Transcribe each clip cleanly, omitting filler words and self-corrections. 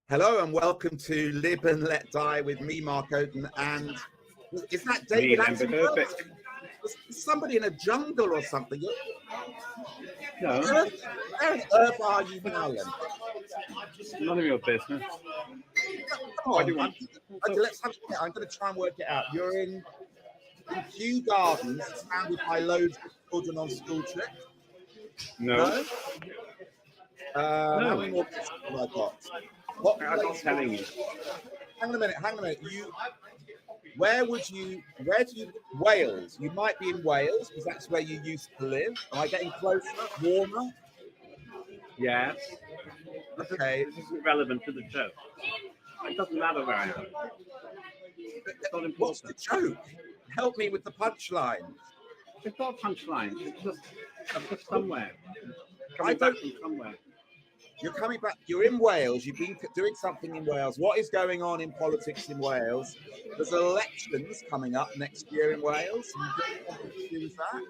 Hello and welcome to Lib and Let Die with me, Mark Oden, and is that Me, David Lambert. Is somebody in a jungle or something? No, Where on earth are you now, Len? none of your business. Come Why do on, you want? okay, let's have it. I'm going to try and work it out. You're in Kew Gardens, surrounded by loads of children on school trips. No, How many more questions have I got? What I'm not place? telling you. Hang on a minute. Where do you, Wales? You might be in Wales because that's where you used to live. Am I getting closer? Warmer? Yes. Okay. This isn't relevant to the show. It doesn't matter where I am. It's not What's the important. joke? Help me with the punchline. It's not punchlines. I'm just somewhere. I Coming back don't. from somewhere. You're coming back. You're in Wales. You've been doing something in Wales. What is going on in politics in Wales? There's elections coming up next year in Wales. And you're doing something to do with that?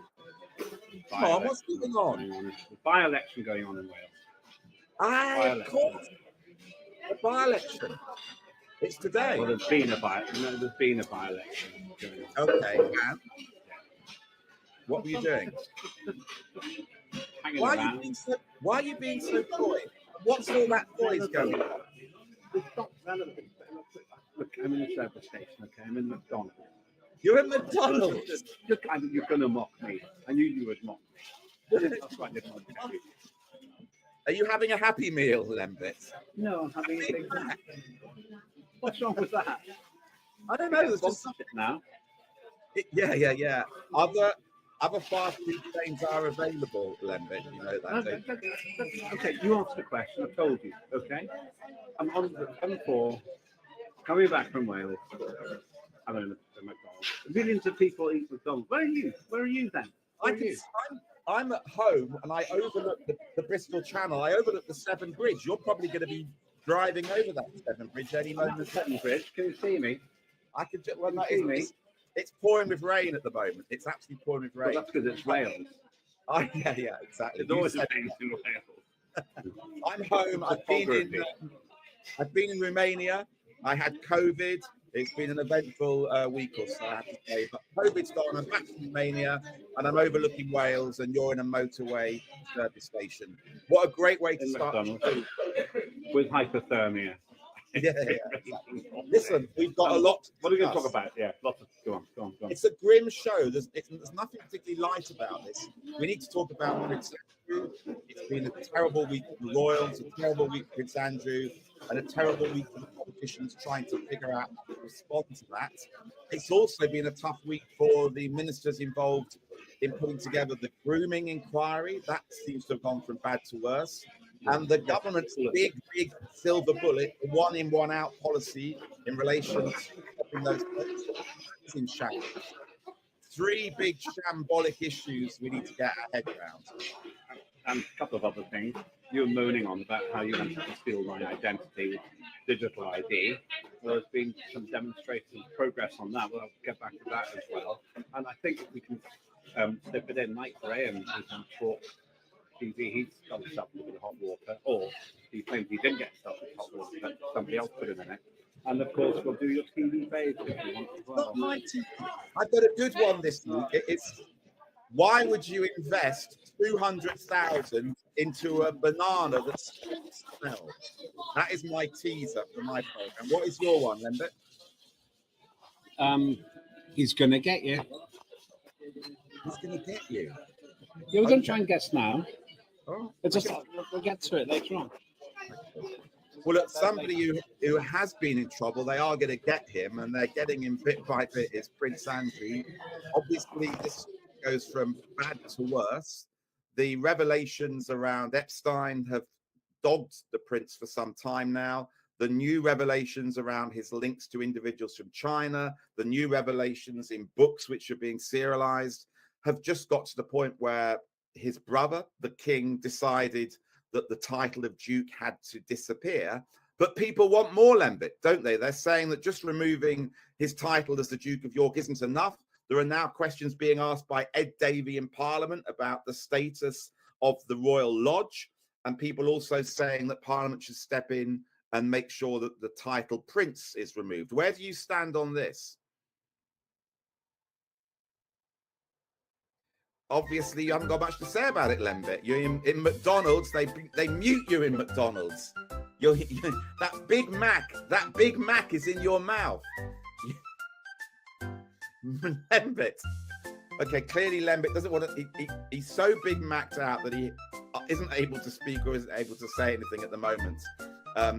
Come on, what's going on? The by-election going on in Wales. Of course, the by-election. It's today. Well, there's been a by-election going on. Okay, and what were you doing? Hanging Why around. are you being so coy? What's all that noise going on? It's not relevant. Look, I'm in a service station, okay? I'm in McDonald's. You're at McDonald's. Look, you're going to mock me. I knew you would mock me. That's why I didn't want to tell you. Are you having a Happy Meal, Lembit? No, I'm having a Big Mac. What's wrong with that? I don't know. There's just It now. Yeah. Other fast food chains are available, Lembit. You know that. Okay, you asked the question. I told you. Okay, I'm on for coming back from Wales. I'm in a McDonald's. Millions of people eat McDonald's. Where are you? Where are you then? I'm at home and I overlook the Bristol Channel. I overlook the Severn Bridge. You're probably going to be driving over that Severn Bridge any moment. The Severn Bridge. Can you see me? I could. Well, no, it's pouring with rain at the moment. It's actually pouring with rain. Well, that's because it's Wales. Oh, yeah, exactly. It's always the same in Wales. I'm home. I've been in Romania. I had COVID. It's been an eventful week or so, I have to say. But COVID's gone. I'm back in Romania, and I'm overlooking Wales, and you're in a motorway service station. What a great way to start with hypothermia. Yeah. Listen, we've got a lot. What are we going to talk about? Yeah, lots of. Go on. It's a grim show. There's nothing particularly light about this. We need to talk about Prince Andrew. It's been a terrible week for the royals, a terrible week for Prince Andrew, and a terrible week for the politicians trying to figure out how to respond to that. It's also been a tough week for the ministers involved in putting together the grooming inquiry. That seems to have gone from bad to worse. And the government's big silver bullet, the one in, one out policy in relation to stopping those in shambles. Three big shambolic issues we need to get our head around. And a couple of other things. You were moaning on about how you wanted to steal my identity with digital ID. Well, there's been some demonstrated progress on that. We'll get back to that as well. And I think we can slip it in. Mike Graham, who's on Talk TV, he's got himself with hot water, or he claims he didn't get himself with hot water, but somebody else put him in it. And of course, we'll do your TV phase if you want as well. Not my TV. I've got a good one this week. It's why would you invest 200,000 into a banana that smells? That is my teaser for my program. What is your one, Lembit? He's going to get you. He's going to get you. Yeah, we're going to try and guess now. Oh, we'll get to it later on. Well, look, somebody who has been in trouble, they are going to get him, and they're getting him bit by bit, is Prince Andrew. Obviously, this goes from bad to worse. The revelations around Epstein have dogged the prince for some time now. The new revelations around his links to individuals from China, the new revelations in books which are being serialized, have just got to the point where his brother, the king, decided that the title of Duke had to disappear. But people want more, Lembit, don't they? They're saying that just removing his title as the Duke of York isn't enough. There are now questions being asked by Ed Davey in Parliament about the status of the Royal Lodge, and people also saying that Parliament should step in and make sure that the title Prince is removed. Where do you stand on this? Obviously, you haven't got much to say about it, Lembit. You're in McDonald's. They mute you in McDonald's. That Big Mac is in your mouth. Lembit. Okay, clearly Lembit doesn't want to. He's so Big Mac'd out that he isn't able to speak or isn't able to say anything at the moment.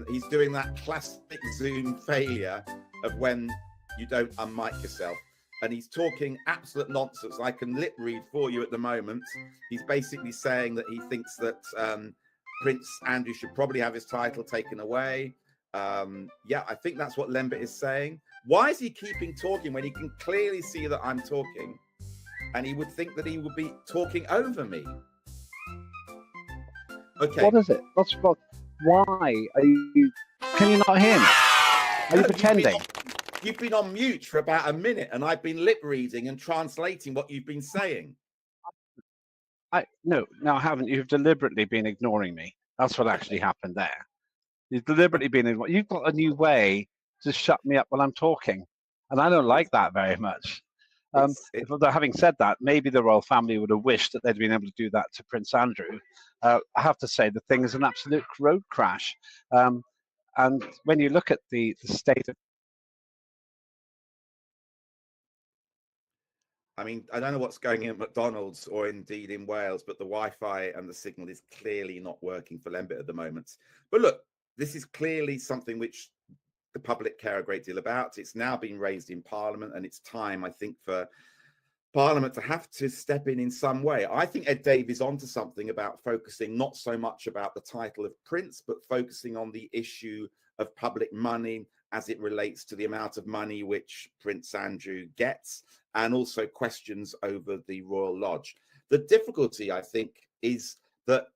He's doing that classic Zoom failure of when you don't unmic yourself. And he's talking absolute nonsense. I can lip read for you at the moment. He's basically saying that he thinks that Prince Andrew should probably have his title taken away. Yeah, I think that's what Lembit is saying. Why is he keeping talking when he can clearly see that I'm talking? And he would think that he would be talking over me. Okay. What is it? Why are you? Can you not hear me? Are you pretending? You've been on mute for about a minute, and I've been lip reading and translating what you've been saying. No, I haven't. You've deliberately been ignoring me. That's what actually happened there. You've deliberately been ignoring. You've got a new way to shut me up while I'm talking, and I don't like that very much. Having said that, maybe the royal family would have wished that they'd been able to do that to Prince Andrew. I have to say the thing is an absolute road crash. And when you look at the state of, I mean, I don't know what's going in at McDonald's or indeed in Wales, but the Wi-Fi and the signal is clearly not working for Lembit at the moment. But look, this is clearly something which the public care a great deal about. It's now been raised in Parliament, and it's time, I think, for Parliament to have to step in some way. I think Ed Davey's onto something about focusing not so much about the title of Prince, but focusing on the issue of public money as it relates to the amount of money which Prince Andrew gets, and also questions over the Royal Lodge. The difficulty, I think, is that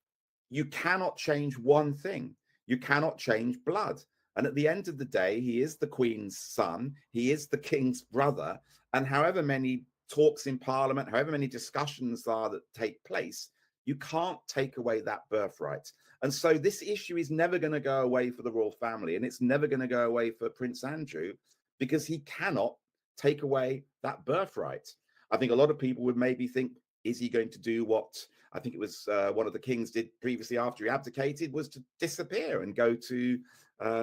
you cannot change one thing. You cannot change blood. And at the end of the day, he is the Queen's son. He is the King's brother. And however many talks in Parliament, however many discussions are that take place, you can't take away that birthright. And so this issue is never going to go away for the royal family, and it's never going to go away for Prince Andrew, because he cannot take away that birthright. I think a lot of people would maybe think, is he going to do what I think it was one of the kings did previously after he abdicated, was to disappear and go to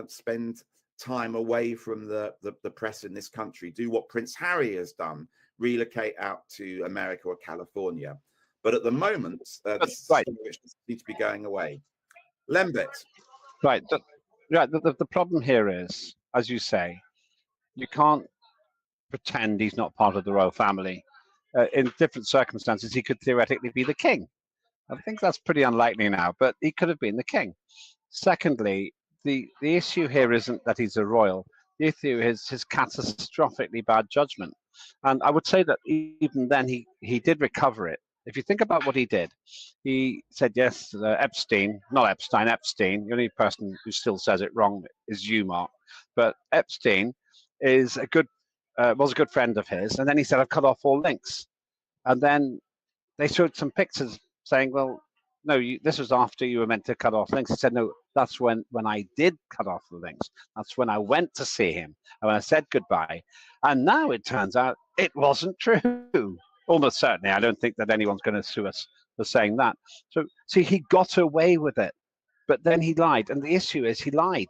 spend time away from the press in this country, do what Prince Harry has done, relocate out to America or California. But at the moment, this right, which seems to be going away. Lembit. Right. The problem here is, as you say, you can't pretend he's not part of the royal family. In different circumstances, he could theoretically be the king. I think that's pretty unlikely now, but he could have been the king. Secondly, the issue here isn't that he's a royal. The issue is his catastrophically bad judgment. And I would say that even then he did recover it. If you think about what he did, he said, yes, Epstein. The only person who still says it wrong is you, Mark. But Epstein is was a good friend of his. And then he said, I've cut off all links. And then they showed some pictures saying, well, no, this was after you were meant to cut off links. He said, no, that's when I did cut off the links. That's when I went to see him and when I said goodbye. And now it turns out it wasn't true. Almost certainly. I don't think that anyone's going to sue us for saying that. So, see, he got away with it, but then he lied. And the issue is he lied.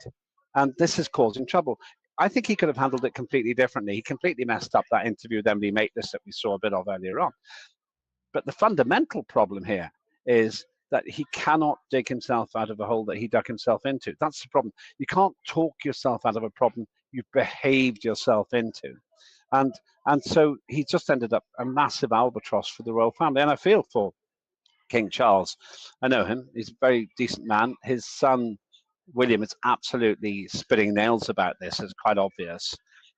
And this is causing trouble. I think he could have handled it completely differently. He completely messed up that interview with Emily Maitlis that we saw a bit of earlier on. But the fundamental problem here is that he cannot dig himself out of the hole that he dug himself into. That's the problem. You can't talk yourself out of a problem you've behaved yourself into. And so he just ended up a massive albatross for the royal family. And I feel for King Charles. I know him. He's a very decent man. His son, William, is absolutely spitting nails about this. It's quite obvious.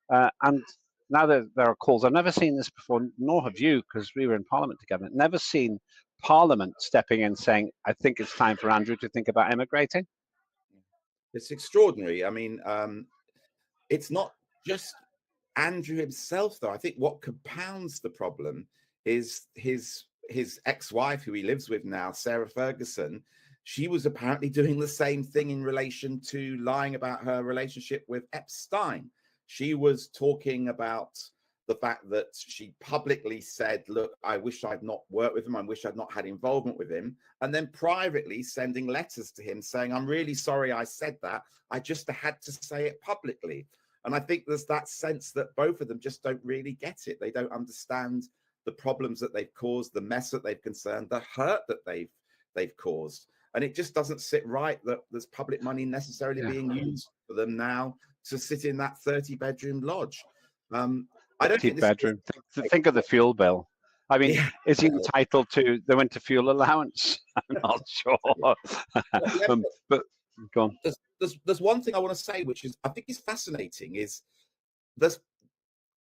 And now there are calls. I've never seen this before, nor have you, because we were in Parliament together. Never seen Parliament stepping in saying, I think it's time for Andrew to think about immigrating. It's extraordinary. I mean, it's not just Andrew himself, though. I think what compounds the problem is his ex-wife, who he lives with now, Sarah Ferguson, she was apparently doing the same thing in relation to lying about her relationship with Epstein. She was talking about the fact that she publicly said, look, I wish I'd not worked with him. I wish I'd not had involvement with him. And then privately sending letters to him saying, I'm really sorry I said that. I just had to say it publicly. And I think there's that sense that both of them just don't really get it. They don't understand the problems that they've caused, the mess that they've concerned, the hurt that they've caused. And it just doesn't sit right that there's public money necessarily being used for them now to sit in that 30-bedroom lodge. I don't think bedroom. Think of the fuel bill. I mean, is he entitled to the winter fuel allowance? I'm not sure. But go on. There's one thing I want to say, which is I think is fascinating, is there's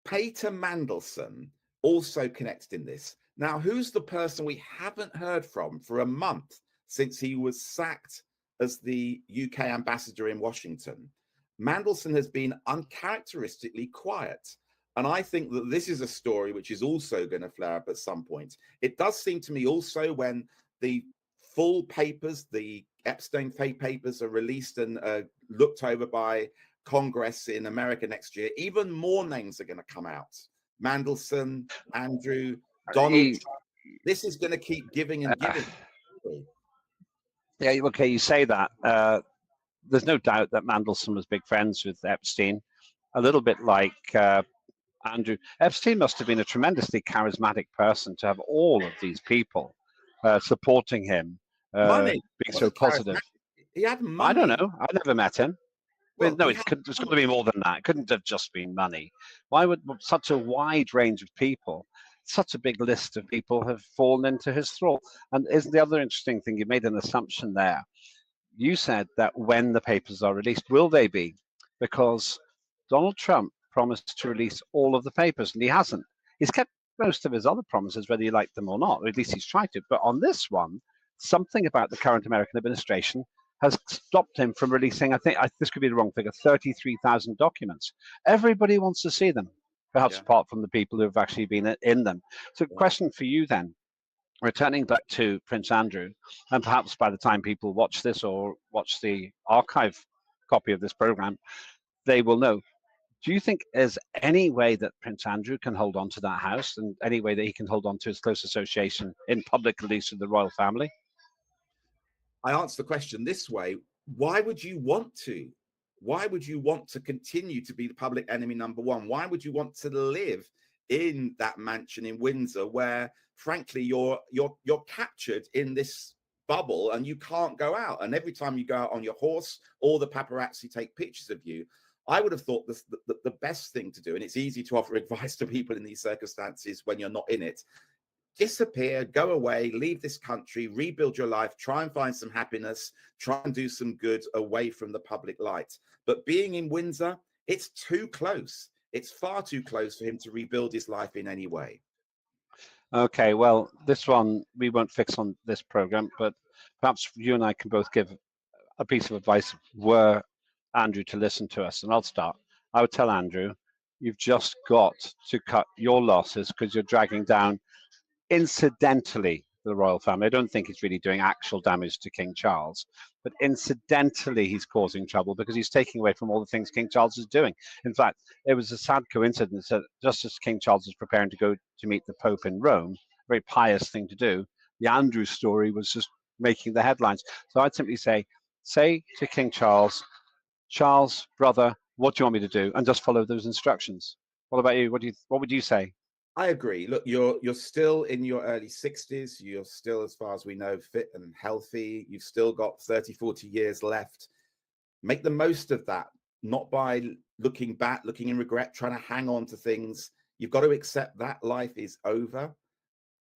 Peter Mandelson also connected in this. Now, who's the person we haven't heard from for a month since he was sacked as the UK ambassador in Washington? Mandelson has been uncharacteristically quiet. And I think that this is a story which is also going to flare up at some point. It does seem to me also when the full papers, the Epstein papers are released and looked over by Congress in America next year, even more names are going to come out. Mandelson, Andrew, Donald Trump. This is going to keep giving and giving. Yeah, okay, you say that. There's no doubt that Mandelson was big friends with Epstein, a little bit like Andrew. Epstein must have been a tremendously charismatic person to have all of these people supporting him, money. being so positive. He had money. I don't know. I never met him. Well, no, it's got to be more than that. It couldn't have just been money. Why would such a wide range of people, such a big list of people, have fallen into his thrall? And isn't the other interesting thing, you made an assumption there. You said that when the papers are released, will they be? Because Donald Trump promised to release all of the papers, and he hasn't. He's kept most of his other promises, whether you like them or not, or at least he's tried to. But on this one, something about the current American administration has stopped him from releasing, I think this could be the wrong figure, 33,000 documents. Everybody wants to see them, perhaps apart from the people who have actually been in them. So question for you then, returning back to Prince Andrew, and perhaps by the time people watch this or watch the archive copy of this program, they will know. Do you think there's any way that Prince Andrew can hold on to that house, and any way that he can hold on to his close association in public release with the royal family? I answer the question this way. Why would you want to? Why would you want to continue to be the public enemy number one? Why would you want to live in that mansion in Windsor where, frankly, you're captured in this bubble and you can't go out? And every time you go out on your horse, all the paparazzi take pictures of you. I would have thought the best thing to do, and it's easy to offer advice to people in these circumstances when you're not in it, disappear, go away, leave this country, rebuild your life, try and find some happiness, try and do some good away from the public light. But being in Windsor, it's too close. It's far too close for him to rebuild his life in any way. Okay, well, this one we won't fix on this program, but perhaps you and I can both give a piece of advice were Andrew to listen to us. And I'll start. I would tell Andrew, you've just got to cut your losses because you're dragging down incidentally the royal family. I don't think he's really doing actual damage to King Charles, but incidentally he's causing trouble because he's taking away from all the things King Charles is doing. In fact, it was a sad coincidence that just as King Charles was preparing to go to meet the Pope in Rome, a very pious thing to do, the Andrew story was just making the headlines. So I'd simply say to King Charles, Charles, brother, what do you want me to do? And just follow those instructions. What about you? What would you say? I agree. Look, you're still in your early 60s. You're still, as far as we know, fit and healthy. You've still got 30, 40 years left. Make the most of that, not by looking back, looking in regret, trying to hang on to things. You've got to accept that life is over,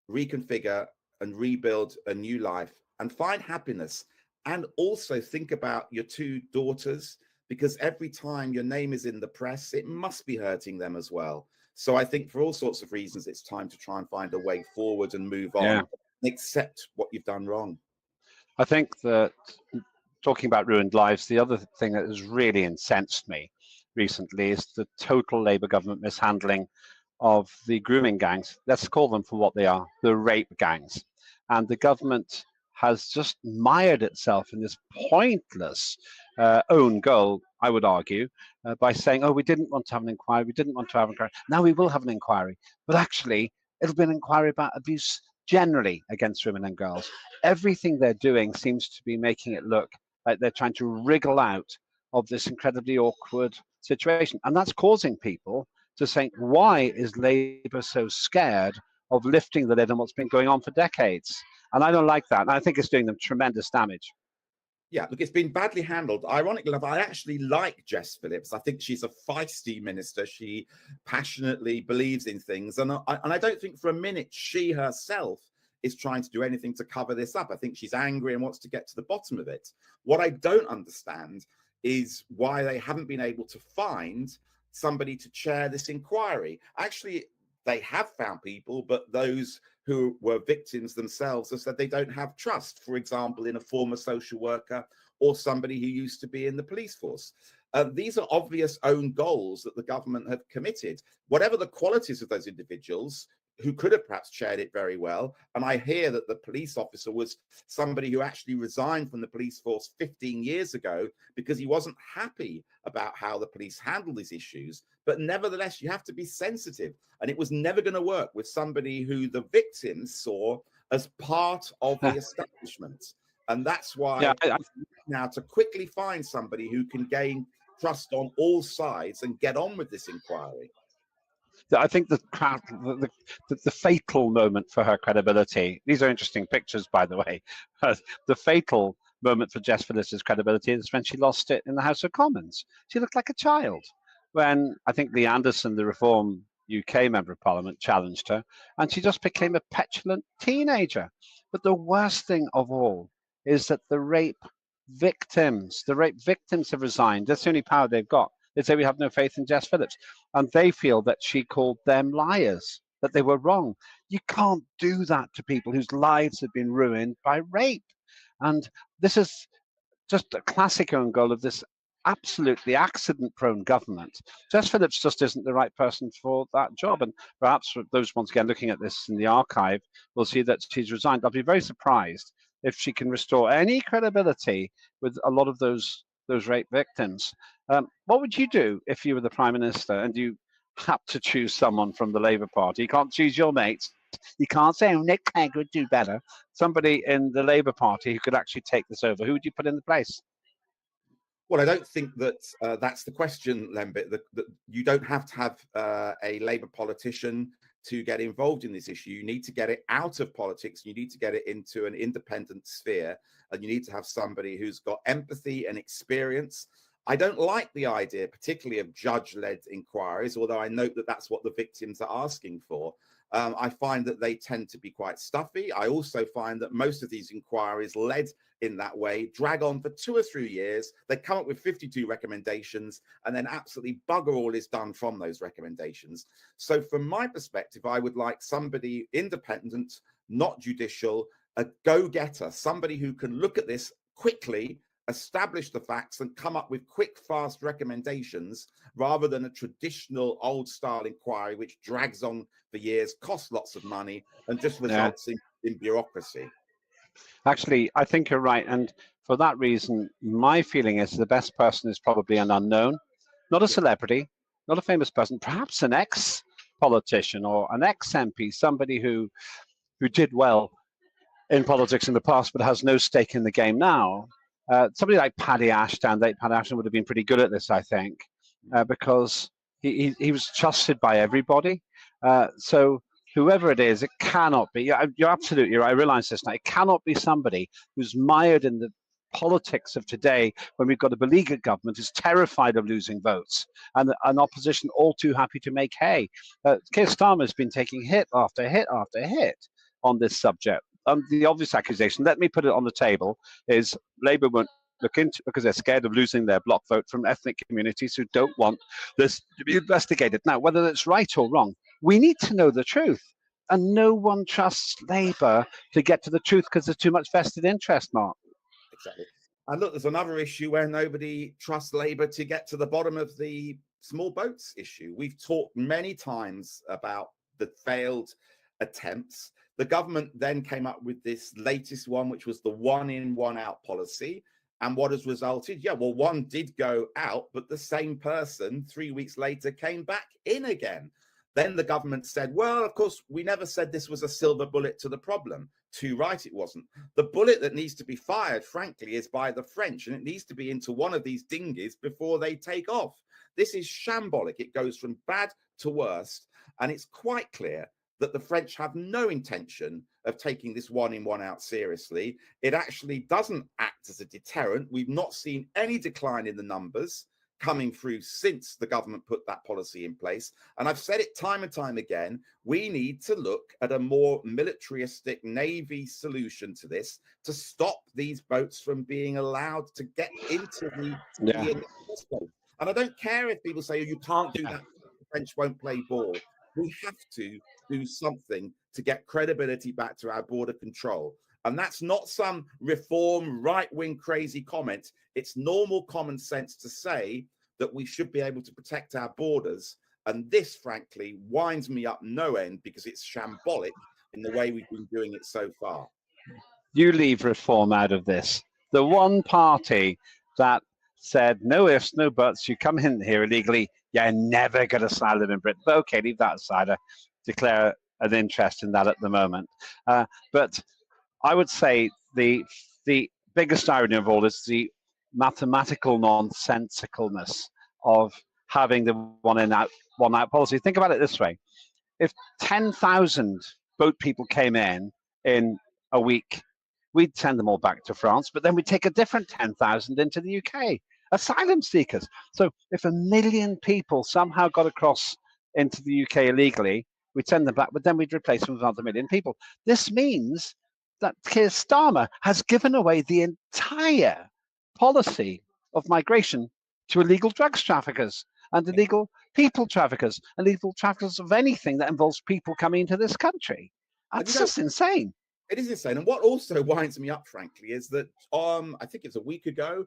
reconfigure and rebuild a new life and find happiness. And also think about your two daughters, because every time your name is in the press, it must be hurting them as well. So I think for all sorts of reasons, it's time to try and find a way forward and move on and accept what you've done wrong. I think that talking about ruined lives, the other thing that has really incensed me recently is the total Labour government mishandling of the grooming gangs. Let's call them for what they are, the rape gangs. And the government has just mired itself in this pointless own goal, I would argue, by saying, oh, we didn't want to have an inquiry, we didn't want to have an inquiry. Now we will have an inquiry. But actually, it'll be an inquiry about abuse generally against women and girls. Everything they're doing seems to be making it look like they're trying to wriggle out of this incredibly awkward situation. And that's causing people to think, why is Labour so scared of lifting the lid on what's been going on for decades? And I don't like that. And I think it's doing them tremendous damage. Yeah, look, it's been badly handled. Ironically enough, I actually like Jess Phillips. I think she's a feisty minister. She passionately believes in things. And I don't think for a minute she herself is trying to do anything to cover this up. I think she's angry and wants to get to the bottom of it. What I don't understand is why they haven't been able to find somebody to chair this inquiry. Actually, they have found people, but those who were victims themselves have said they don't have trust, for example, in a former social worker or somebody who used to be in the police force. These are obvious own goals that the government have committed. Whatever the qualities of those individuals who could have perhaps chaired it very well, and I hear that the police officer was somebody who actually resigned from the police force 15 years ago because he wasn't happy about how the police handled these issues. But nevertheless, you have to be sensitive. And it was never going to work with somebody who the victims saw as part of the establishment. And that's why now to quickly find somebody who can gain trust on all sides and get on with this inquiry. I think the fatal moment for her credibility, these are interesting pictures, by the way, the fatal moment for Jess Phillips' credibility is when she lost it in the House of Commons. She looked like a child. When I think Lee Anderson, the Reform UK Member of Parliament, challenged her, and she just became a petulant teenager. But the worst thing of all is that the rape victims have resigned. That's the only power they've got. They say we have no faith in Jess Phillips. And they feel that she called them liars, that they were wrong. You can't do that to people whose lives have been ruined by rape. And this is just a classic own goal of this absolutely accident-prone government. Jess Phillips just isn't the right person for that job. And perhaps for those, once again, looking at this in the archive, will see that she's resigned. I'll be very surprised if she can restore any credibility with a lot of those rape victims. What would you do if you were the Prime Minister and you had to choose someone from the Labour Party? You can't choose your mates. You can't say, oh, Nick Clegg would do better. Somebody in the Labour Party who could actually take this over. Who would you put in the place? Well, I don't think that that's the question, Lembit. That you don't have to have a Labour politician to get involved in this issue. You need to get it out of politics. You need to get it into an independent sphere, and you need to have somebody who's got empathy and experience. I don't like the idea, particularly of judge-led inquiries, although I note that that's what the victims are asking for. I find that they tend to be quite stuffy. I also find that most of these inquiries led in that way drag on for 2 or 3 years. They come up with 52 recommendations, and then absolutely bugger all is done from those recommendations. So from my perspective, I would like somebody independent, not judicial, a go-getter, somebody who can look at this quickly, establish the facts and come up with quick, fast recommendations rather than a traditional old style inquiry, which drags on for years, costs lots of money, and just results in bureaucracy. Actually, I think you're right. And for that reason, my feeling is the best person is probably an unknown, not a celebrity, not a famous person, perhaps an ex-politician or an ex-MP, somebody who did well in politics in the past but has no stake in the game now. Somebody like Paddy Ashton, Paddy Ashton would have been pretty good at this, I think, because he was trusted by everybody. So whoever it is, it cannot be. You're absolutely right. I realize this now. It cannot be somebody who's mired in the politics of today when we've got a beleaguered government who's terrified of losing votes and an opposition all too happy to make hay. Keir Starmer's been taking hit after hit after hit on this subject. The obvious accusation, let me put it on the table, is Labour won't look into it because they're scared of losing their block vote from ethnic communities who don't want this to be investigated. Now, whether that's right or wrong, we need to know the truth. And no one trusts Labour to get to the truth because there's too much vested interest, Mark. Exactly. And look, there's another issue where nobody trusts Labour to get to the bottom of the small boats issue. We've talked many times about the failed attempts. The government then came up with this latest one, which was the 1 in, 1 out policy. And what has resulted? Yeah, well, one did go out, but the same person 3 weeks later came back in again. Then the government said, well, of course, we never said this was a silver bullet to the problem. Too right, it wasn't. The bullet that needs to be fired, frankly, is by the French, and it needs to be into one of these dinghies before they take off. This is shambolic. It goes from bad to worst, and it's quite clear that the French have no intention of taking this 1 in, 1 out seriously. It actually doesn't act as a deterrent. We've not seen any decline in the numbers coming through since the government put that policy in place. And I've said it time and time again, we need to look at a more militaristic Navy solution to this to stop these boats from being allowed to get into the first place. And I don't care if people say, oh, you can't do that, the French won't play ball. We have to do something to get credibility back to our border control. And that's not some reform right-wing crazy comment. It's normal common sense to say that we should be able to protect our borders. And this, frankly, winds me up no end because it's shambolic in the way we've been doing it so far. You leave reform out of this. The one party that said no ifs, no buts, you come in here illegally, you're never get asylum in Britain. But okay, leave that aside. I declare an interest in that at the moment. But I would say the biggest irony of all is the mathematical nonsensicalness of having the 1 in, 1 out policy. Think about it this way. If 10,000 boat people came in a week, we'd send them all back to France, but then we'd take a different 10,000 into the UK, asylum seekers. So if 1 million people somehow got across into the UK illegally, we'd send them back, but then we'd replace them with another 1 million people. This means that Keir Starmer has given away the entire policy of migration to illegal drugs traffickers and illegal people traffickers, illegal traffickers of anything that involves people coming into this country. That's just insane. It is insane. And what also winds me up, frankly, is that I think it's a week ago,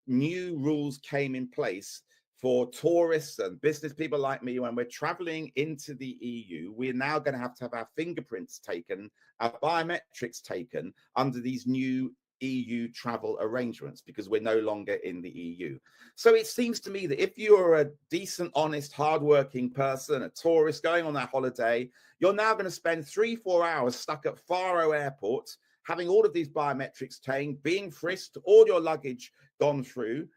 new rules came in place for tourists and business people like me. When we're traveling into the EU, we're now going to have our fingerprints taken, our biometrics taken under these new EU travel arrangements because we're no longer in the EU. So it seems to me that if you are a decent, honest, hardworking person, a tourist going on that holiday, you're now going to spend 3-4 hours stuck at Faro Airport, having all of these biometrics taken, being frisked, all your luggage gone through.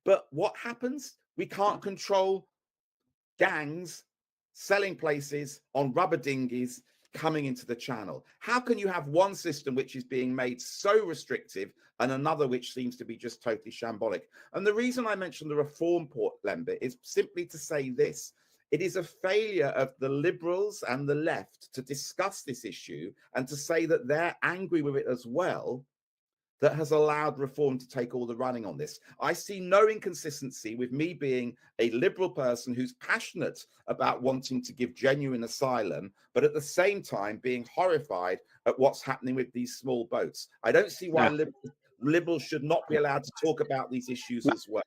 But what happens? We can't control gangs selling places on rubber dinghies coming into the channel. How can you have one system which is being made so restrictive and another which seems to be just totally shambolic? And the reason I mentioned the reform port, Lembit, is simply to say this. It is a failure of the Liberals and the left to discuss this issue and to say that they're angry with it as well, that has allowed reform to take all the running on this. I see no inconsistency with me being a liberal person who's passionate about wanting to give genuine asylum, but at the same time being horrified at what's happening with these small boats. I don't see why liberals should not be allowed to talk about these issues as well.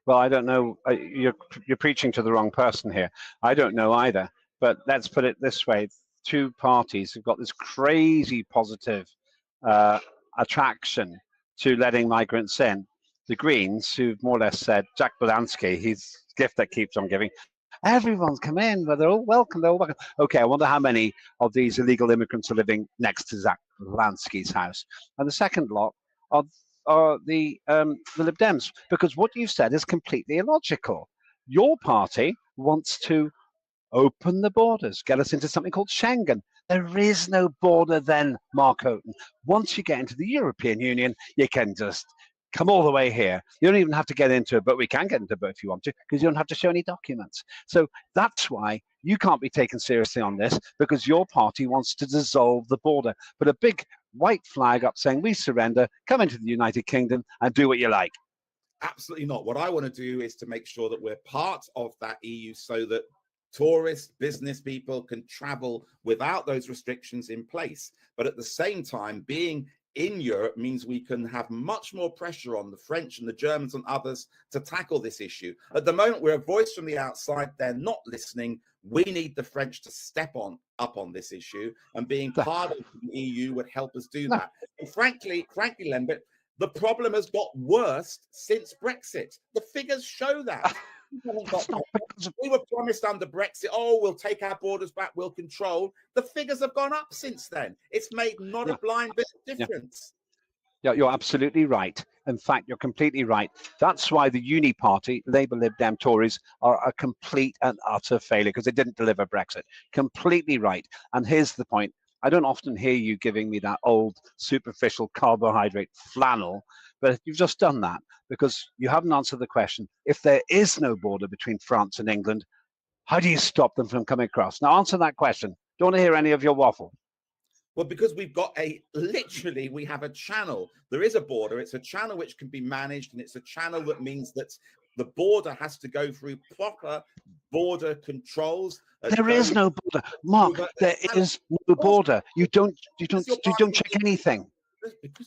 Well, I don't know. You're preaching to the wrong person here. I don't know either. But let's put it this way. Two parties have got this crazy positive attraction to letting migrants in. The Greens, who've more or less said, Jack Belansky, he's the gift that keeps on giving. Everyone's come in, but they're all welcome. They're all welcome. Okay, I wonder how many of these illegal immigrants are living next to Jack Belansky's house. And the second lot are the Lib Dems, because what you've said is completely illogical. Your party wants to open the borders, get us into something called Schengen. There is no border then, Mark Houghton. Once you get into the European Union, you can just come all the way here. You don't even have to get into it, but we can get into it if you want to, because you don't have to show any documents. So that's why you can't be taken seriously on this, because your party wants to dissolve the border. Put a big white flag up saying, we surrender, come into the United Kingdom and do what you like. Absolutely not. What I want to do is to make sure that we're part of that EU so that tourists, business people can travel without those restrictions in place. But at the same time, being in Europe means we can have much more pressure on the French and the Germans and others to tackle this issue. At the moment, we're a voice from the outside. They're not listening. We need the French to step up on this issue, and being part of the EU would help us do that. And frankly, Lembit, the problem has got worse since Brexit. The figures show that. We were promised under Brexit, oh, we'll take our borders back, we'll control. The figures have gone up since then. It's made not a blind bit of difference. Yeah, you're absolutely right. In fact, you're completely right. That's why the Uni Party, Labour, Lib Dem, Tories, are a complete and utter failure, because they didn't deliver Brexit. Completely right. And here's the point. I don't often hear you giving me that old superficial carbohydrate flannel, but you've just done that because you haven't answered the question. If there is no border between France and England, how do you stop them from coming across? Now answer that question. Don't want to hear any of your waffle. Well, because we've got literally, we have a channel. There is a border. It's a channel which can be managed, and it's a channel that means that the border has to go through proper border controls. There is no border, Mark. There is no border. You don't check anything.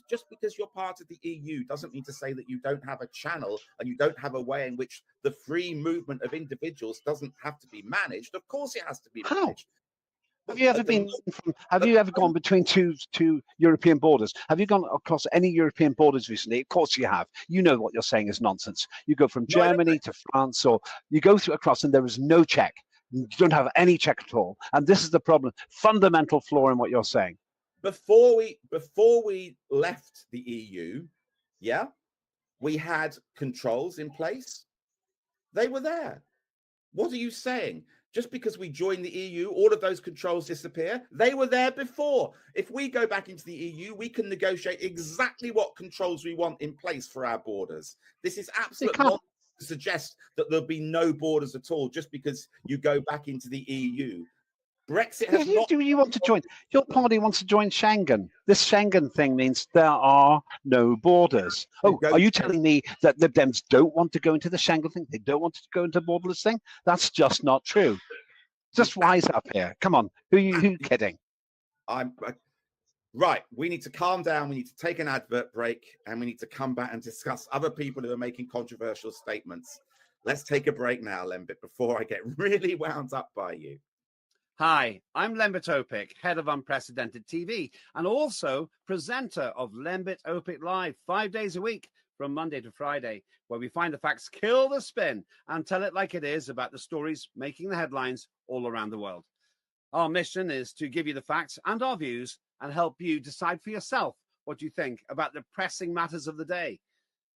Just because you're part of the EU doesn't mean to say that you don't have a channel and you don't have a way in which the free movement of individuals doesn't have to be managed. Of course, it has to be managed. Have you ever been? Have you ever gone between two European borders? Have you gone across any European borders recently? Of course you have. You know what you're saying is nonsense. You go from Germany to France, or you go through across, and there is no check. You don't have any check at all, and this is the problem. Fundamental flaw in what you're saying. Before we left the EU, we had controls in place. They were there. What are you saying? Just because we joined the EU, all of those controls disappear? They were there before. If we go back into the EU, we can negotiate exactly what controls we want in place for our borders. This is absolute nonsense to suggest that there'll be no borders at all just because you go back into the EU. Brexit has not... Do you want to join? Your party wants to join Schengen. This Schengen thing means there are no borders. Oh, are you telling me that Lib Dems don't want to go into the Schengen thing? They don't want to go into borderless thing? That's just not true. Just wise up here. Come on. Who are you kidding? Right. We need to calm down. We need to take an advert break, and we need to come back and discuss other people who are making controversial statements. Let's take a break now, Lembit, before I get really wound up by you. Hi, I'm Lembit Opik, head of Unprecedented TV, and also presenter of Lembit Opik Live 5 days a week from Monday to Friday, where we find the facts, kill the spin, and tell it like it is about the stories making the headlines all around the world. Our mission is to give you the facts and our views and help you decide for yourself what you think about the pressing matters of the day.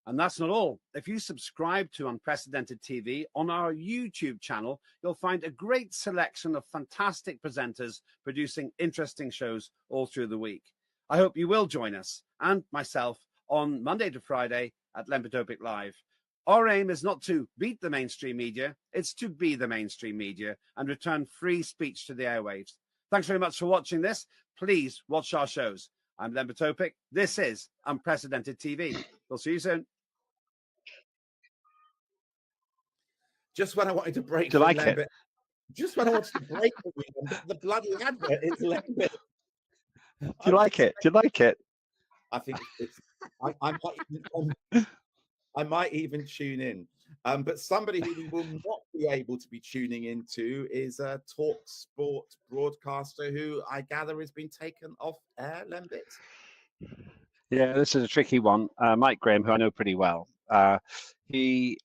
And that's not all. If you subscribe to Unprecedented TV on our YouTube channel, you'll find a great selection of fantastic presenters producing interesting shows all through the week. I hope you will join us and myself on Monday to Friday at Lembit Opik Live. Our aim is not to beat the mainstream media, it's to be the mainstream media and return free speech to the airwaves. Thanks very much for watching this. Please watch our shows. I'm Lembit Opik. This is Unprecedented TV. We'll see you soon. Just when I wanted to break Do you like it? Just when I wanted to break the bloody advert is Lembit. Do you like it? Do you like it? I think I might even tune in. But somebody who we will not be able to be tuning into is a Talk Sport broadcaster who I gather has been taken off air, Lembit. Yeah, this is a tricky one. Mike Graham, who I know pretty well, he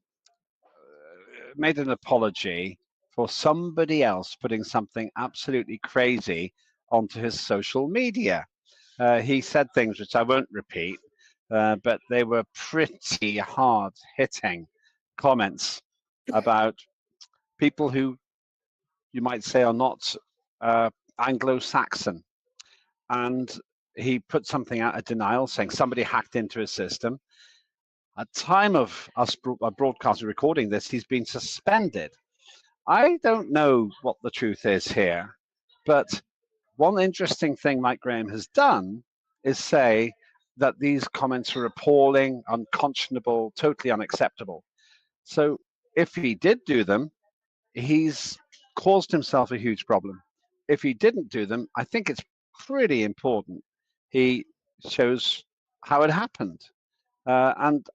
made an apology for somebody else putting something absolutely crazy onto his social media. He said things which I won't repeat, but they were pretty hard-hitting comments about people who you might say are not Anglo-Saxon. And he put something out of denial, saying somebody hacked into his system. At time of us broadcasting recording this, he's been suspended. I don't know what the truth is here, but one interesting thing Mike Graham has done is say that these comments are appalling, unconscionable, totally unacceptable. So if he did do them, he's caused himself a huge problem. If he didn't do them, I think it's pretty important he shows how it happened. And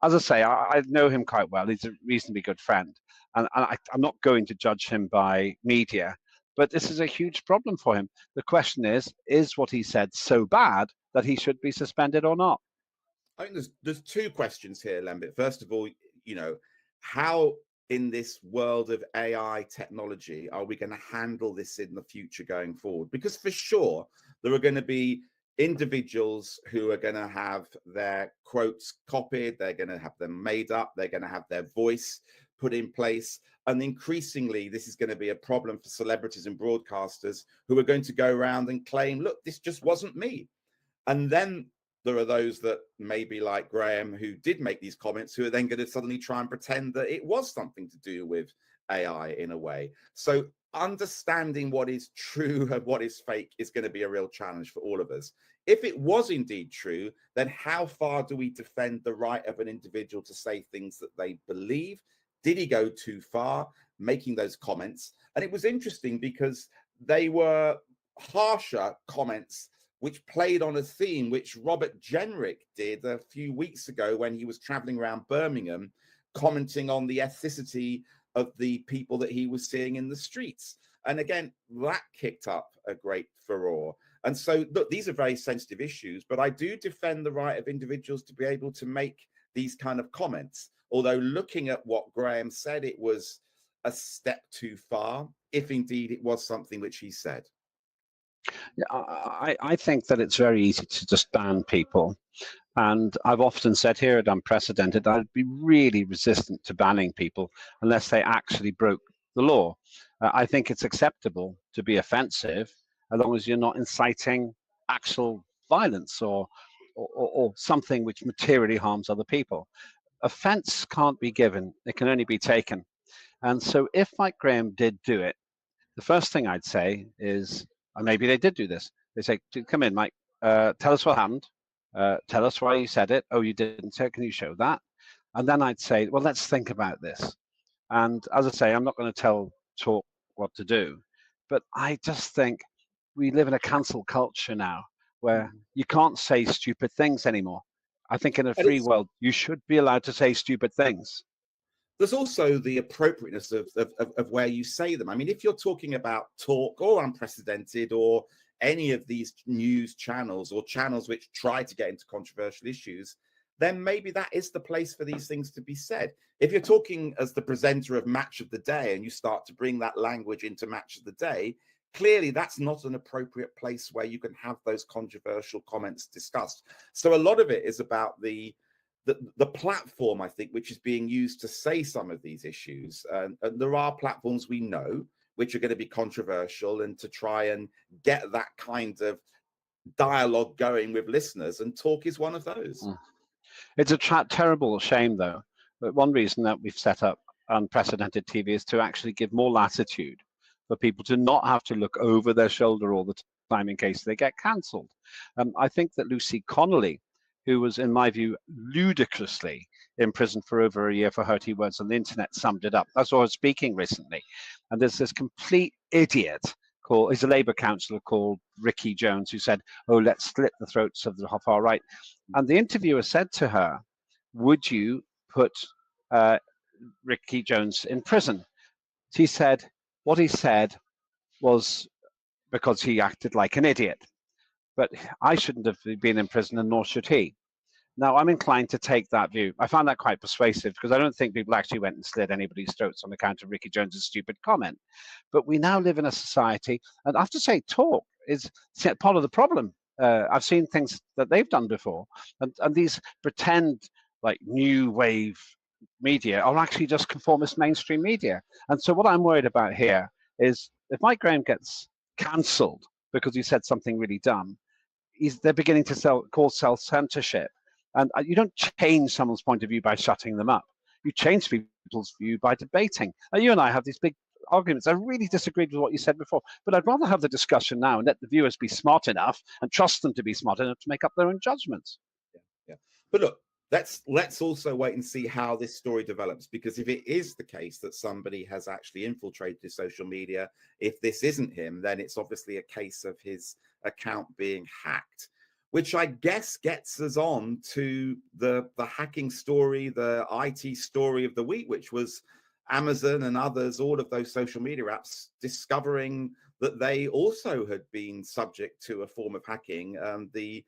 as I say, I know him quite well. He's a reasonably good friend. And I'm not going to judge him by media, but this is a huge problem for him. The question is what he said so bad that he should be suspended or not? I think there's two questions here, Lembit. First of all, how in this world of AI technology are we going to handle this in the future going forward? Because for sure, there are going to be individuals who are going to have their quotes copied, they're going to have them made up, they're going to have their voice put in place. And increasingly, this is going to be a problem for celebrities and broadcasters who are going to go around and claim, look, this just wasn't me. And then there are those that maybe like Graham who did make these comments who are then going to suddenly try and pretend that it was something to do with AI in a way. So understanding what is true and what is fake is going to be a real challenge for all of us. If it was indeed true, then how far do we defend the right of an individual to say things that they believe? Did he go too far making those comments? And it was interesting because they were harsher comments which played on a theme which Robert Jenrick did a few weeks ago when he was traveling around Birmingham, commenting on the ethnicity of the people that he was seeing in the streets. And again, that kicked up a great furore. And so, look, these are very sensitive issues, but I do defend the right of individuals to be able to make these kind of comments. Although looking at what Graham said, it was a step too far, if indeed it was something which he said. Yeah, I think that it's very easy to just ban people. And I've often said here at Unprecedented, I'd be really resistant to banning people unless they actually broke the law. I think it's acceptable to be offensive as long as you're not inciting actual violence or something which materially harms other people. Offense can't be given, it can only be taken. And so if Mike Graham did do it, the first thing I'd say is, or maybe they did do this. They say, come in, Mike, tell us what happened. Tell us why you said it. Oh, you didn't say it. Can you show that? And then I'd say, well, let's think about this. And as I say, I'm not going to tell Talk what to do, but I just think we live in a cancel culture now where you can't say stupid things anymore. I think in a free world, you should be allowed to say stupid things. There's also the appropriateness of where you say them. I mean, if you're talking about Talk or Unprecedented or any of these news channels or channels which try to get into controversial issues, then maybe that is the place for these things to be said. If you're talking as the presenter of Match of the Day and you start to bring that language into Match of the Day, clearly that's not an appropriate place where you can have those controversial comments discussed. So a lot of it is about the platform, I think, which is being used to say some of these issues. And there are platforms we know which are going to be controversial and to try and get that kind of dialogue going with listeners. And Talk is one of those. It's a terrible shame, though. But one reason that we've set up Unprecedented TV is to actually give more latitude for people to not have to look over their shoulder all the time in case they get cancelled. I think that Lucy Connolly, who was, in my view, ludicrously imprisoned for over a year for hurting words on the internet, summed it up. I saw her speaking recently, and there's this complete idiot called, he's a Labour councillor called Ricky Jones, who said, oh, let's slit the throats of the far right. And the interviewer said to her, would you put Ricky Jones in prison? She said, what he said was because he acted like an idiot. But I shouldn't have been in prison, and nor should he. Now, I'm inclined to take that view. I found that quite persuasive because I don't think people actually went and slit anybody's throats on account of Ricky Jones's stupid comment. But we now live in a society, and I have to say, Talk is part of the problem. I've seen things that they've done before, and these pretend like new wave media are actually just conformist mainstream media. And so what I'm worried about here is if Mike Graham gets cancelled because he said something really dumb, they're beginning to call self-censorship. And you don't change someone's point of view by shutting them up. You change people's view by debating. Now, you and I have these big arguments. I really disagreed with what you said before, but I'd rather have the discussion now and let the viewers be smart enough and trust them to be smart enough to make up their own judgments. Yeah. But look, let's also wait and see how this story develops, because if it is the case that somebody has actually infiltrated social media, if this isn't him, then it's obviously a case of his account being hacked. which I guess gets us on to the hacking story, the IT story of the week, which was Amazon and others, all of those social media apps, discovering that they also had been subject to a form of hacking. The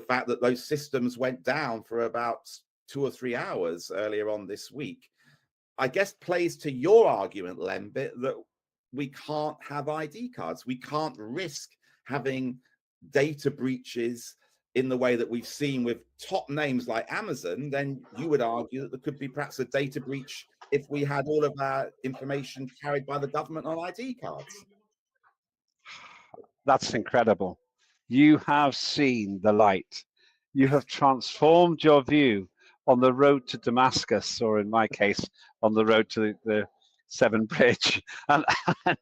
fact that those systems went down for about 2 or 3 hours earlier on this week, I guess plays to your argument, Lembit, that we can't have ID cards. We can't risk having data breaches in the way that we've seen with top names like Amazon. Then you would argue that there could be perhaps a data breach if we had all of our information carried by the government on ID cards. That's incredible. You have seen the light. You have transformed your view on the road to Damascus, or in my case, on the road to the Severn Bridge. And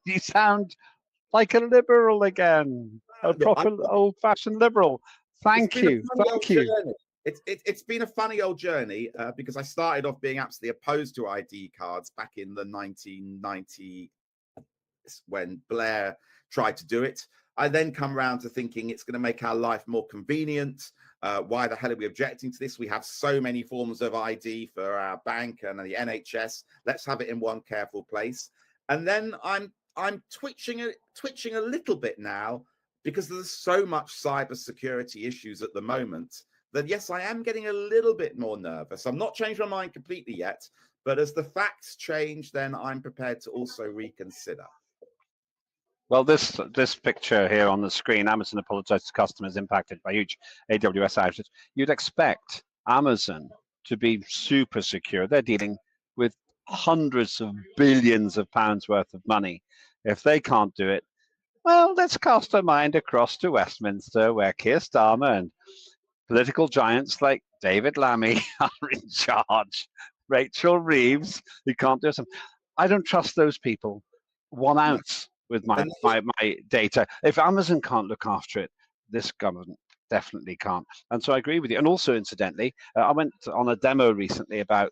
you sound like a liberal again, a proper old-fashioned liberal. Thank you. Thank you. It's been a funny old journey because I started off being absolutely opposed to ID cards back in the 1990s when Blair tried to do it. I then come around to thinking it's going to make our life more convenient. Why the hell are we objecting to this? We have so many forms of ID for our bank and the NHS. Let's have it in one careful place. And then I'm twitching a little bit now because there's so much cybersecurity issues at the moment that yes, I am getting a little bit more nervous. I'm not changed my mind completely yet, but as the facts change, then I'm prepared to also reconsider. Well, this picture here on the screen, Amazon apologized to customers impacted by huge AWS outages. You'd expect Amazon to be super secure. They're dealing with hundreds of billions of pounds worth of money. If they can't do it, well, let's cast our mind across to Westminster, where Keir Starmer and political giants like David Lammy are in charge. Rachel Reeves, who can't do something. I don't trust those people 1 ounce with my data. If Amazon can't look after it, this government definitely can't. And so I agree with you. And also, incidentally, I went on a demo recently about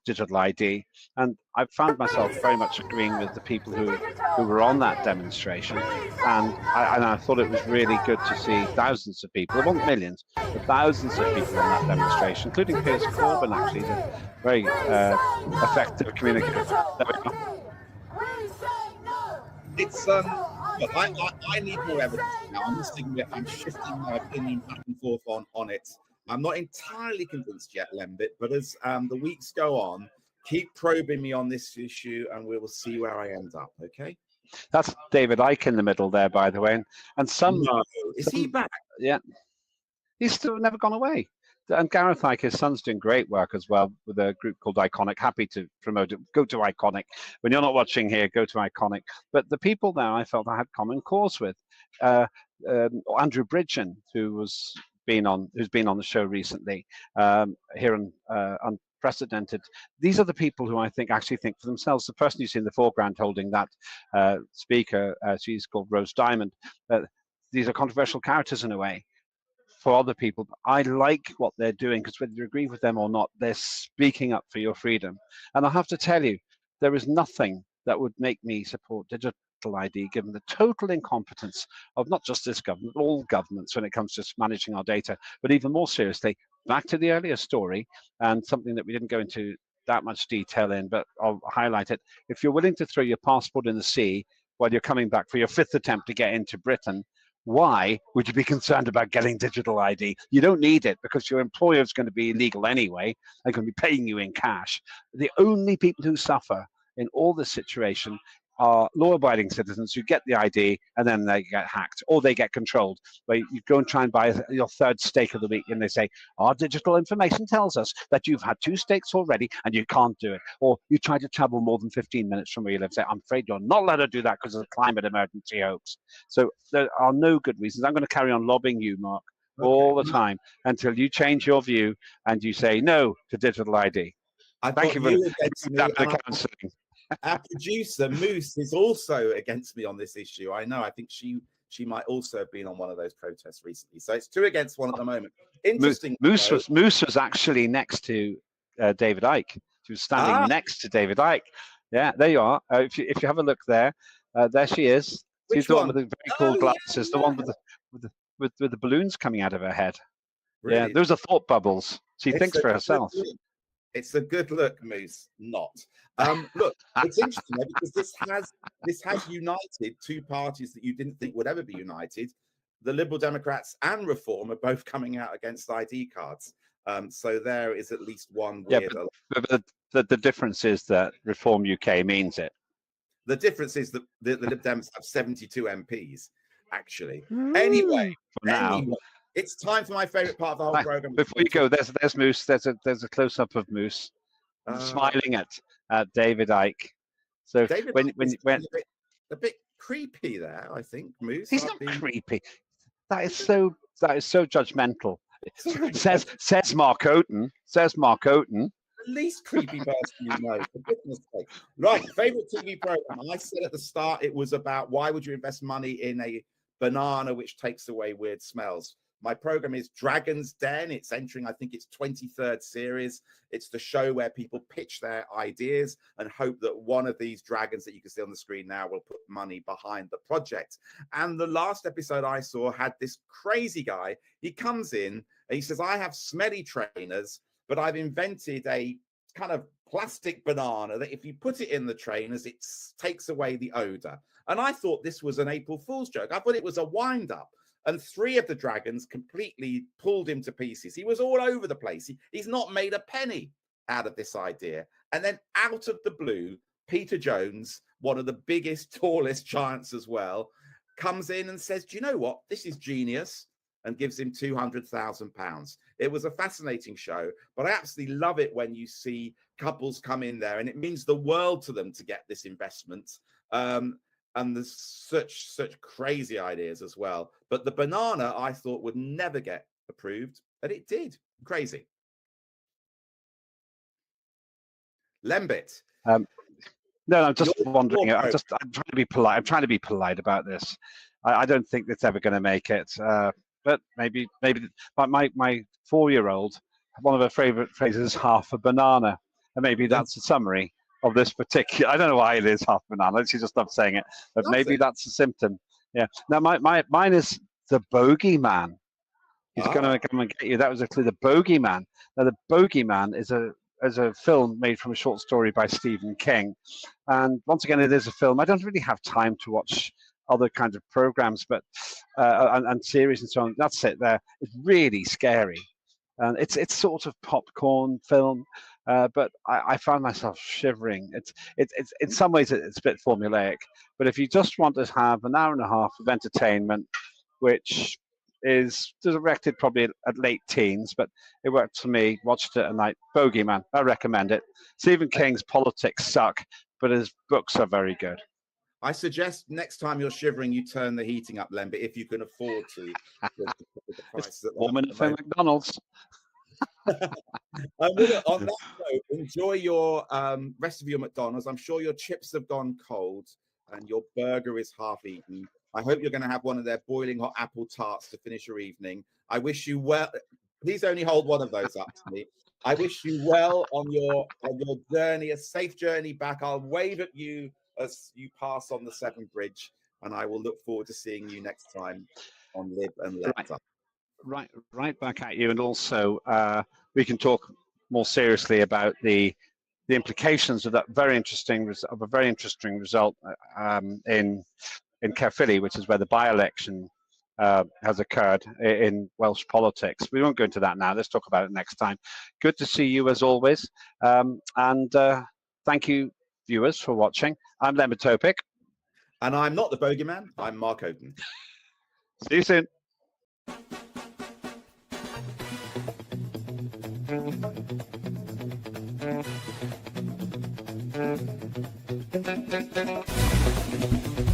digital ID, and I found myself very much agreeing with the people who were on that demonstration, and I thought it was really good to see thousands of people, there weren't millions, but thousands of people on that demonstration, including Piers Corbyn. Actually, he's a very effective communicator. There we go. It's look, I need more evidence now. I'm shifting my opinion back and forth on it. I'm not entirely convinced yet, Lembit, but as the weeks go on, keep probing me on this issue and we will see where I end up, okay? That's David Icke in the middle there, by the way. And some... No. Is he back? Yeah. He's still never gone away. And Gareth Icke, his son's doing great work as well with a group called Iconic. Happy to promote it. Go to Iconic. When you're not watching here, go to Iconic. But the people there I felt I had common cause with. Andrew Bridgen, who's been on the show recently here on Unprecedented. These are the people who I think actually think for themselves. The person you see in the foreground holding that speaker, she's called Rose Diamond. These are controversial characters in a way for other people. I like what they're doing because whether you agree with them or not, they're speaking up for your freedom. And I have to tell you, there is nothing that would make me support digital ID, given the total incompetence of not just this government, all governments when it comes to managing our data, but even more seriously, back to the earlier story, and something that we didn't go into that much detail in, but I'll highlight it. If you're willing to throw your passport in the sea while you're coming back for your 5th attempt to get into Britain, why would you be concerned about getting digital ID? You don't need it because your employer is going to be illegal anyway. They're going to be paying you in cash. The only people who suffer in all this situation are law-abiding citizens who get the ID and then they get hacked or they get controlled. Where you go and try and buy your 3rd steak of the week and they say, our digital information tells us that you've had 2 steaks already and you can't do it. Or you try to travel more than 15 minutes from where you live. Say, I'm afraid you're not allowed to do that because of the climate emergency hoax. So there are no good reasons. I'm going to carry on lobbying you, Mark, all the time until you change your view and you say no to digital ID. Thank you for that counselling. Our producer Moose is also against me on this issue. I know. I think she might also have been on one of those protests recently. So it's 2 against 1 at the moment. Interesting. Moose was actually next to David Icke. She was standing next to David Icke. Yeah, there you are. If you have a look there, there she is. She's the one with the very cool glasses. The one with the with the balloons coming out of her head. Really? Yeah, those are thought bubbles. She It's thinks a for good herself. look. It's a good look, Moose. Not. Look, it's interesting though, because this has united two parties that you didn't think would ever be united. The Liberal Democrats and Reform are both coming out against ID cards. So there is at least one weird. Yeah, but the difference is that Reform UK means it. The difference is that the Lib Dems have 72 MPs, actually. Ooh, anyway, now. It's time for my favourite part of the whole program. Before you go, there's Moose. There's a close up of Moose smiling at David Icke. So David when a bit creepy there, I think. Moose. He's not creepy. That is so judgmental. says Mark Oaten. The least creepy person you know, for goodness sake. Right, favorite TV program. I said at the start it was about why would you invest money in a banana which takes away weird smells. My program is Dragon's Den. It's entering, I think, its 23rd series. It's the show where people pitch their ideas and hope that one of these dragons that you can see on the screen now will put money behind the project. And the last episode I saw had this crazy guy. He comes in and he says, I have smelly trainers, but I've invented a kind of plastic banana that if you put it in the trainers, it takes away the odor. And I thought this was an April Fool's joke. I thought it was a wind-up. And 3 of the dragons completely pulled him to pieces. He was all over the place. He's not made a penny out of this idea. And then out of the blue, Peter Jones, one of the biggest, tallest giants as well, comes in and says, do you know what? This is genius, and gives him £200,000. It was a fascinating show, but I absolutely love it when you see couples come in there, and it means the world to them to get this investment. And there's such crazy ideas as well. But the banana, I thought, would never get approved, and it did. Crazy. Lembit. No, I'm just wondering. I'm trying to be polite. I'm trying to be polite about this. I don't think it's ever going to make it. But maybe my 4-year-old, one of her favorite phrases is half a banana, and maybe that's a summary of this particular. I don't know why it is half banana. She just loves saying it, but maybe that's a symptom. Yeah. Now mine is the Bogeyman. He's going to come and get you. That was actually the Bogeyman. Now the Bogeyman is a film made from a short story by Stephen King, and once again it is a film. I don't really have time to watch other kinds of programs, but and series and so on. That's it. There, it's really scary, and it's sort of popcorn film. But I found myself shivering. It's in some ways it's a bit formulaic, but if you just want to have an hour and a half of entertainment, which is directed probably at late teens, but it worked for me. Watched it at night. Bogeyman, I recommend it. Stephen King's politics suck, but his books are very good. I suggest next time you're shivering, you turn the heating up, Lembit, if you can afford to. It's warm enough for McDonald's. On that note, enjoy your rest of your McDonald's. I'm sure your chips have gone cold and your burger is half eaten. I hope you're going to have one of their boiling hot apple tarts to finish your evening. I wish you well. Please only hold one of those up to me. I wish you well on your journey, a safe journey back. I'll wave at you as you pass on the Severn Bridge, and I will look forward to seeing you next time on Lib and Let Die. Right back at you, and also we can talk more seriously about the implications of that very interesting result in Caerphilly, which is where the by-election has occurred in Welsh politics. We won't go into that now. Let's talk about it next time. Good to see you as always, and thank you, viewers, for watching. I'm Lematopic, and I'm not the Bogeyman. I'm Mark Oaten. See you soon. Thank you.